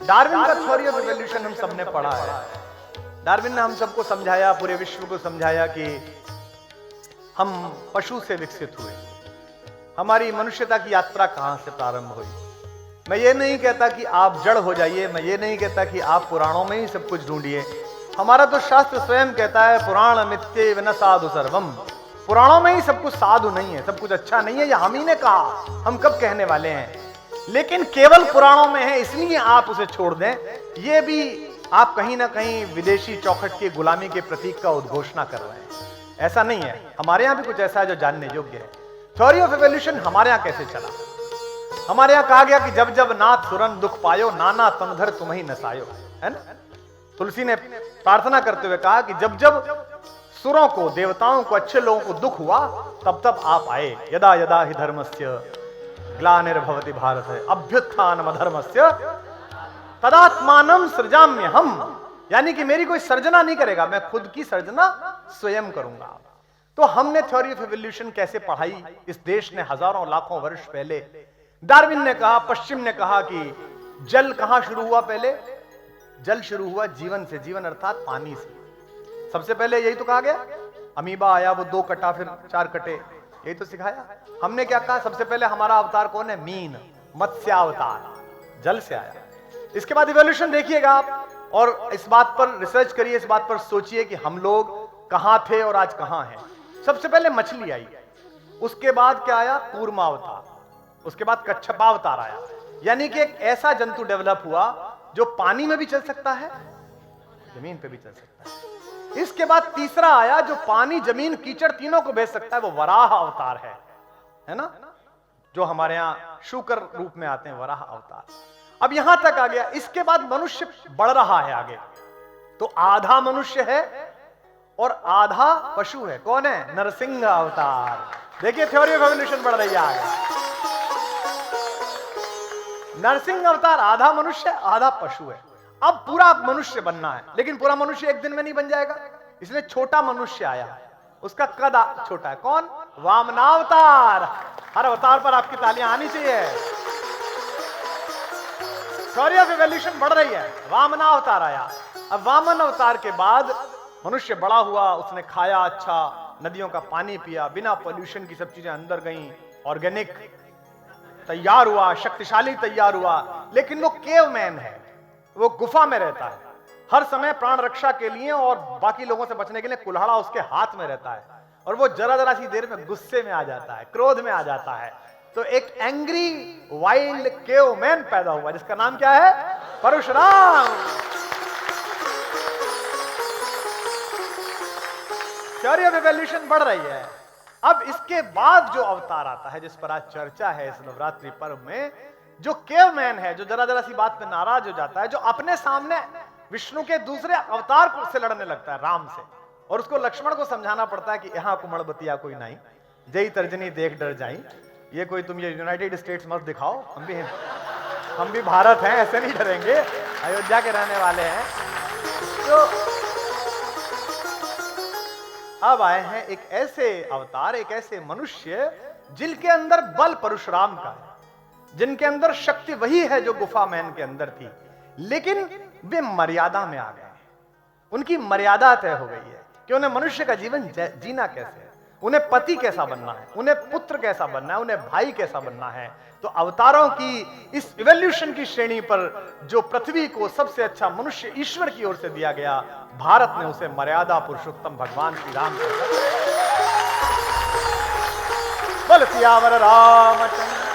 Darwin का theory of evolution हम सबने पढ़ा है। डार्विन ने हम सबको समझाया, पूरे विश्व को समझाया कि हम पशु से विकसित हुए, हमारी मनुष्यता की यात्रा कहां से प्रारंभ हुई। मैं ये नहीं कहता कि आप जड़ हो जाइए, मैं ये नहीं कहता कि आप पुराणों में ही सब कुछ ढूंढिए। हमारा तो शास्त्र स्वयं कहता है पुराण मित्ये विन साधु सर्वम। पुराणों में ही सब कुछ साधु नहीं है, सब कुछ अच्छा नहीं है, ये हम ही ने कहा, हम कब कहने वाले हैं। लेकिन केवल पुराणों में है इसलिए आप उसे छोड़ दें, ये भी आप कहीं ना कहीं विदेशी चौखट की गुलामी के प्रतीक का उद्घोषणा कर रहे हैं। ऐसा नहीं है, हमारे यहां भी कुछ ऐसा है जो जानने योग्य है। थ्योरी ऑफ इवोल्यूशन हमारे यहां कैसे चला? हमारे यहां कहा गया कि जब जब नाथ तुरंत दुख पायो, नाना तनधर तुम ही नसायो, है ना। तुलसी ने प्रार्थना करते हुए कहा कि जब जब सुरों को, देवताओं को, अच्छे लोगों को दुख हुआ, तब तब आप आए। यदा यदा हि धर्मस्य ग्लानिर्भवति भारत अभ्युत्थानम अधर्मस्य तदात्मानं सृजाम्य हम। यानी कि मेरी कोई सर्जना नहीं करेगा, मैं खुद की सर्जना स्वयं करूंगा। तो हमने थ्योरी ऑफ इवोल्यूशन कैसे पढ़ाई इस देश ने हजारों लाखों वर्ष पहले। डार्विन ने कहा, पश्चिम ने कहा कि जल कहां शुरू हुआ? पहले जल शुरू हुआ जीवन से, जीवन अर्थात पानी से। सबसे पहले यही तो कहा गया, अमीबा आया, वो 2 कटा फिर 4 कटे, यही तो सिखाया। हमने क्या कहा? सबसे पहले हमारा अवतार कौन है? मीन, मत्स्यावतार, जल से आया। इसके बाद इवोल्यूशन देखिएगा आप, और इस बात पर रिसर्च करिए, इस बात पर सोचिए कि हम लोग कहां थे और आज कहां हैं। सबसे पहले मछली आई, उसके बाद क्या आया? कूर्मावतार, उसके बाद कच्छपावतार आया। यानी कि एक ऐसा जंतु डेवलप हुआ जो पानी में भी चल सकता है, जमीन पे भी चल सकता है। इसके बाद तीसरा आया जो पानी, जमीन, कीचड़ तीनों को भेज सकता है, वो वराह अवतार है ना, जो हमारे यहां शुकर रूप में आते हैं, वराह अवतार। अब यहां तक आ गया। इसके बाद मनुष्य बढ़ रहा है आगे, तो आधा मनुष्य है और आधा पशु है। कौन है? नरसिंह अवतार। देखिए थ्योरी ऑफ इवोल्यूशन बढ़ रही है आगे। नरसिंह अवतार आधा मनुष्य, आधा पशु है। अब पूरा मनुष्य बनना है, लेकिन पूरा मनुष्य एक दिन में नहीं बन जाएगा, इसलिए छोटा मनुष्य आया, उसका कद छोटा है। कौन? वामनावतार। हर अवतार पर आपकी तालियां आनी चाहिए। थ्योरी ऑफ इवोल्यूशन बढ़ रही है। वामनावतार आया। अब वामन अवतार के बाद मनुष्य बड़ा हुआ, उसने खाया अच्छा, नदियों का पानी पिया, बिना पोल्यूशन की सब चीजें अंदर गईं, ऑर्गेनिक तैयार हुआ, शक्तिशाली तैयार हुआ। लेकिन वो केवमैन है, वो गुफा में रहता है, हर समय प्राण रक्षा के लिए और बाकी लोगों से बचने के लिए कुल्हाड़ा उसके हाथ में रहता है, और वो जरा जरा सी देर में गुस्से में आ जाता है, क्रोध में आ जाता है। तो एक एंग्री वाइल्ड केवमैन पैदा हुआ, जिसका नाम क्या है? परशुराम। थ्योरी ऑफ इवोल्यूशन बढ़ रही है। अब इसके बाद जो अवतार आता है, जिस पर आज चर्चा है इस नवरात्रि पर्व में, जो केवमैन है, जो जरा जरा सी बात पे नाराज हो जाता है, जो अपने सामने विष्णु के दूसरे अवतार से लड़ने लगता है, राम से, और उसको लक्ष्मण को समझाना पड़ता है कि यहाँ कुमड़ बतिया कोई नहीं, जय तर्जनी देख डर जाई। ये कोई तुम ये यूनाइटेड स्टेट्स मत दिखाओ, हम भी भारत हैं, ऐसे नहीं डरेंगे, अयोध्या के रहने वाले हैं। तो अब आए हैं एक ऐसे अवतार, एक ऐसे मनुष्य जिनके अंदर बल परशुराम का है, जिनके अंदर शक्ति वही है जो गुफा मैन के अंदर थी, लेकिन वे मर्यादा में आ गए। उनकी मर्यादा तय हो गई है कि उन्हें मनुष्य का जीवन जीना कैसे है, उन्हें पति कैसा बनना है, उन्हें पुत्र कैसा बनना है, उन्हें भाई कैसा बनना है। तो अवतारों की इस इवोल्यूशन की श्रेणी पर जो पृथ्वी को सबसे अच्छा मनुष्य ईश्वर की ओर से दिया गया, भारत ने उसे मर्यादा पुरुषोत्तम भगवान श्री राम को। बोल सियावर रामचंद्र।